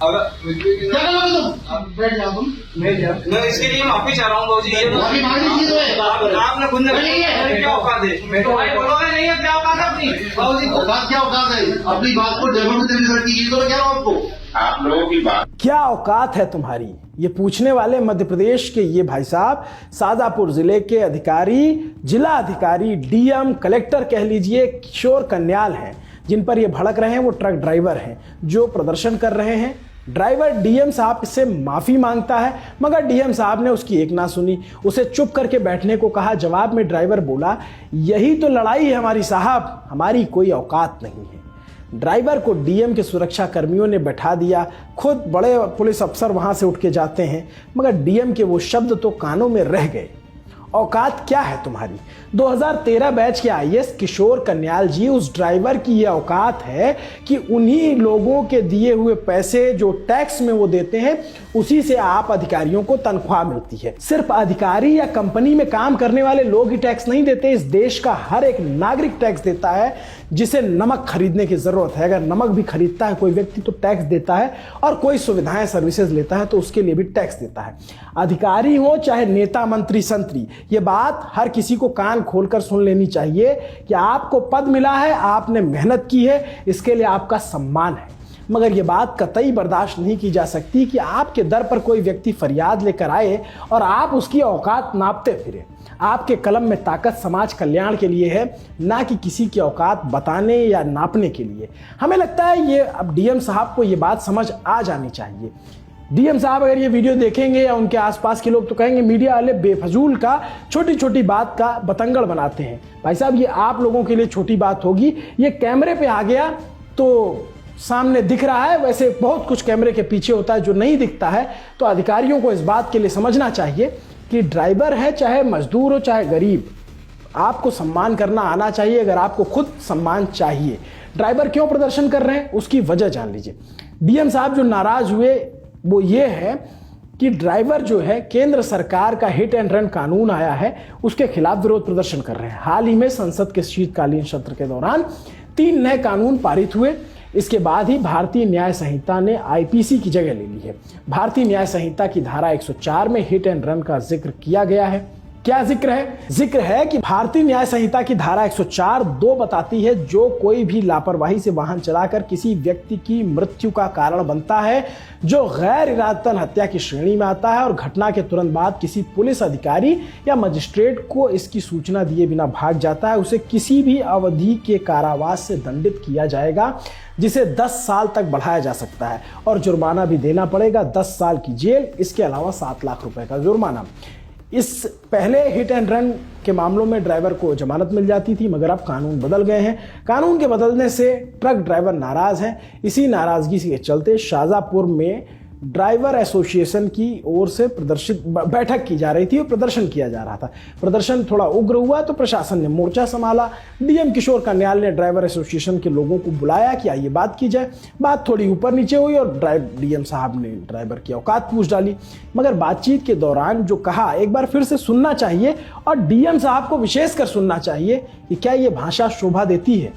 और बैठ जाओ तुम। मैं इसके लिए माफी चाह रहा हूँ भाजी। ये आपने खुद क्या औकात है? बोलोगे नहीं है, क्या औकात है अपनी? भाजी औकात क्या औकात है? अपनी बात को जगह में तेरी सड़की की तो क्या आपको आप लोगों की बात क्या औकात है तुम्हारी? ये पूछने वाले मध्य प्रदेश के ये भाई साहब शाजापुर जिले के अधिकारी, जिला अधिकारी, डीएम, कलेक्टर कह लीजिए, किशोर कन्याल हैं। जिन पर ये भड़क रहे हैं वो ट्रक ड्राइवर हैं जो प्रदर्शन कर रहे हैं। ड्राइवर डीएम साहब से माफी मांगता है, मगर डीएम साहब ने उसकी एक ना सुनी, उसे चुप करके बैठने को कहा। जवाब में ड्राइवर बोला, यही तो लड़ाई है हमारी साहब, हमारी कोई औकात नहीं है। ड्राइवर को डीएम के सुरक्षा कर्मियों ने बैठा दिया। खुद बड़े पुलिस अफसर वहां से उठ के जाते हैं, मगर डीएम के वो शब्द तो कानों में रह गए। औकात क्या है तुम्हारी? 2013 बैच के आईएएस किशोर कन्याल जी, उस ड्राइवर की यह औकात है कि उन्हीं लोगों के दिए हुए पैसे जो टैक्स में वो देते हैं, उसी से आप अधिकारियों को तनख्वाह मिलती है। सिर्फ अधिकारी या कंपनी में काम करने वाले लोग ही टैक्स नहीं देते, इस देश का हर एक नागरिक टैक्स देता है। जिसे नमक खरीदने की जरूरत है, अगर नमक भी खरीदता है कोई व्यक्ति तो टैक्स देता है, और कोई सुविधाएं सर्विसेज लेता है तो उसके लिए भी टैक्स देता है। अधिकारी हो चाहे नेता, मंत्री, संतरी, ये बात हर किसी को कान खोलकर सुन लेनी चाहिए कि आपको पद मिला है, आपने मेहनत की है, इसके लिए आपका सम्मान है। मगर यह बात कतई बर्दाश्त नहीं की जा सकती कि आपके दर पर कोई व्यक्ति फरियाद लेकर आए और आप उसकी औकात नापते फिरे। आपके कलम में ताकत समाज कल्याण के लिए है, ना कि किसी की औकात बताने या नापने के लिए। हमें लगता है ये अब डीएम साहब को ये बात समझ आ जानी चाहिए। डीएम साहब अगर ये वीडियो देखेंगे या उनके आसपास के लोग तो कहेंगे मीडिया वाले बेफजूल का, छोटी छोटी बात का बतंगड़ बनाते हैं। भाई साहब, ये आप लोगों के लिए छोटी बात होगी, ये कैमरे पे आ गया तो सामने दिख रहा है, वैसे बहुत कुछ कैमरे के पीछे होता है जो नहीं दिखता है। तो अधिकारियों को इस बात के लिए समझना चाहिए कि ड्राइवर है, चाहे मजदूर हो चाहे गरीब, आपको सम्मान करना आना चाहिए। अगर आपको खुद सम्मान चाहिए, ड्राइवर क्यों प्रदर्शन कर रहे हैं उसकी वजह जान लीजिए। डीएम साहब जो नाराज हुए वो ये है कि ड्राइवर जो है, केंद्र सरकार का हिट एंड रन कानून आया है, उसके खिलाफ विरोध प्रदर्शन कर रहे हैं। हाल ही में संसद के शीतकालीन सत्र के दौरान 3 नए कानून पारित हुए। इसके बाद ही भारतीय न्याय संहिता ने आईपीसी की जगह ले ली है। भारतीय न्याय संहिता की धारा 104 में हिट एंड रन का जिक्र किया गया है। क्या जिक्र है? जिक्र है कि भारतीय न्याय संहिता की धारा 104(2) बताती है, जो कोई भी लापरवाही से वाहन चलाकर किसी व्यक्ति की मृत्यु का कारण बनता है, जो गैर इरादतन हत्या की श्रेणी में आता है और घटना के तुरंत बाद किसी पुलिस अधिकारी या मजिस्ट्रेट को इसकी सूचना दिए बिना भाग जाता है, उसे किसी भी अवधि के कारावास से दंडित किया जाएगा, जिसे 10 साल तक बढ़ाया जा सकता है और जुर्माना भी देना पड़ेगा, 10 साल की जेल, इसके अलावा 7 लाख रुपए का जुर्माना। इस पहले हिट एंड रन के मामलों में ड्राइवर को जमानत मिल जाती थी, मगर अब कानून बदल गए हैं। कानून के बदलने से ट्रक ड्राइवर नाराज हैं। इसी नाराजगी के चलते शाजापुर में ड्राइवर एसोसिएशन की ओर से बैठक की जा रही थी और प्रदर्शन किया जा रहा था। प्रदर्शन थोड़ा उग्र हुआ तो प्रशासन ने मोर्चा संभाला। डीएम किशोर कन्याल ने ड्राइवर एसोसिएशन के लोगों को बुलाया कि आइए बात की जाए। बात थोड़ी ऊपर नीचे हुई और डीएम साहब ने ड्राइवर की औकात पूछ डाली। मगर बातचीत के दौरान जो कहा, एक बार फिर से सुनना चाहिए और डीएम साहब को विशेष कर सुनना चाहिए कि क्या ये भाषा शोभा देती है।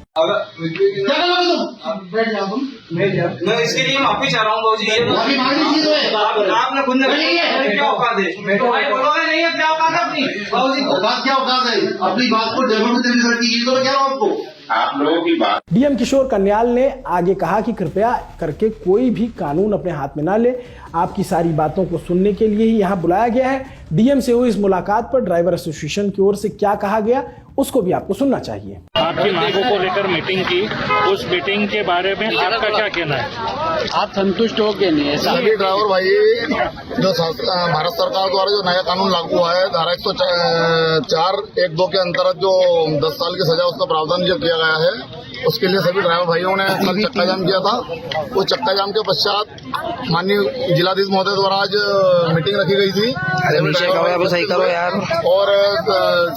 बैठ जाओ तुम। मैं इसके लिए माफी चाह रहा हूँ भाजी। आपने खुद क्या औकात है? बोलोगे नहीं है, क्या औकात है अपनी? भाजी औकात क्या औकात है? अपनी बात को जगह में तेरी सड़की की तो क्या आपको आप लोगों की बात। डीएम किशोर कन्याल ने आगे कहा कि कृपया करके कोई भी कानून अपने हाथ में ना ले, आपकी सारी बातों को सुनने के लिए ही यहाँ बुलाया गया है। डीएम से हुई इस मुलाकात पर ड्राइवर एसोसिएशन की ओर से क्या कहा गया उसको भी आपको सुनना चाहिए। आपकी मांगों को लेकर मीटिंग की, उस मीटिंग के बारे में आपका क्या कहना है? आप संतुष्ट हो के नहीं? सभी ड्राइवर भाई, जो भारत सरकार द्वारा जो नया कानून लागू हुआ है, धारा 104(1)(2) के अंतर्गत जो 10 साल की सजा उसका प्रावधान जो किया गया है, उसके लिए सभी ड्राइवर भाइयों ने कल चक्का जाम किया था। वो चक्का जाम के पश्चात माननीय जिलाधीश महोदय द्वारा आज मीटिंग रखी गई थी। सही करो यार। और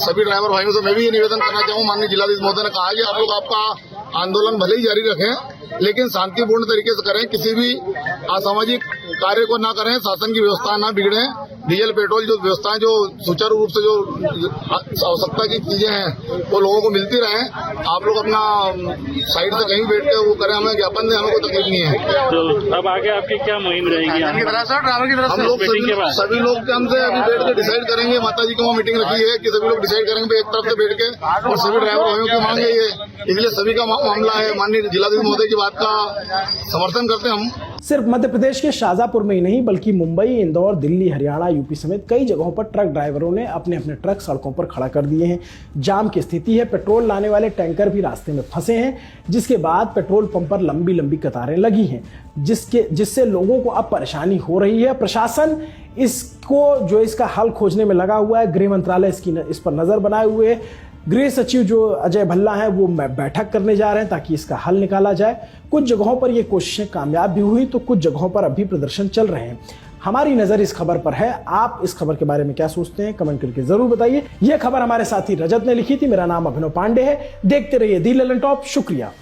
सभी ड्राइवर भाइयों से मैं भी ये निवेदन करना चाहूँ, माननीय जिलाधीश महोदय ने कहा कि आप लोग आपका आंदोलन भले ही जारी रखें, लेकिन शांतिपूर्ण तरीके से करें, किसी भी असामाजिक कार्य को ना करें, शासन की व्यवस्था ना बिगड़े। डीजल पेट्रोल जो व्यवस्थाएं जो सुचारू रूप से जो आवश्यकता की चीजें हैं वो लोगों को मिलती रहे। आप लोग अपना साइड से कहीं बैठ के वो करें, हमें ज्ञापन दें, हमें कोई तकलीफ नहीं है। तो अब आगे आपकी क्या मुहिम रहेगी? हम लोग सभी लोग हमसे अभी बैठ के डिसाइड करेंगे। माता जी की वहाँ मीटिंग रखी है कि सभी लोग डिसाइड करेंगे एक तरफ से बैठ के, और सभी ड्राइवर भाइयों की मांग है ये, इसलिए सभी का मामला है। माननीय जिलाधीश महोदय की बात का समर्थन करते हैं हम। सिर्फ मध्य प्रदेश के शाजापुर में ही नहीं बल्कि मुंबई, इंदौर, दिल्ली, हरियाणा, यूपी समेत कई जगहों पर ट्रक ड्राइवरों ने अपने अपने ट्रक सड़कों पर खड़ा कर दिए हैं। जाम की स्थिति है, पेट्रोल लाने वाले टैंकर भी रास्ते में फंसे हैं, जिसके बाद पेट्रोल पंप पर लंबी लंबी कतारें लगी हैं, जिससे लोगों को अब परेशानी हो रही है। प्रशासन इसका हल खोजने में लगा हुआ है। गृह मंत्रालय इस पर नजर बनाए हुए है। गृह सचिव जो अजय भल्ला हैं वो बैठक करने जा रहे हैं ताकि इसका हल निकाला जाए। कुछ जगहों पर ये कोशिशें कामयाब भी हुई तो कुछ जगहों पर अभी प्रदर्शन चल रहे हैं। हमारी नजर इस खबर पर है। आप इस खबर के बारे में क्या सोचते हैं कमेंट करके जरूर बताइए। यह खबर हमारे साथी रजत ने लिखी थी। मेरा नाम अभिनव पांडे है। देखते रहिए दी ललन टॉप। शुक्रिया।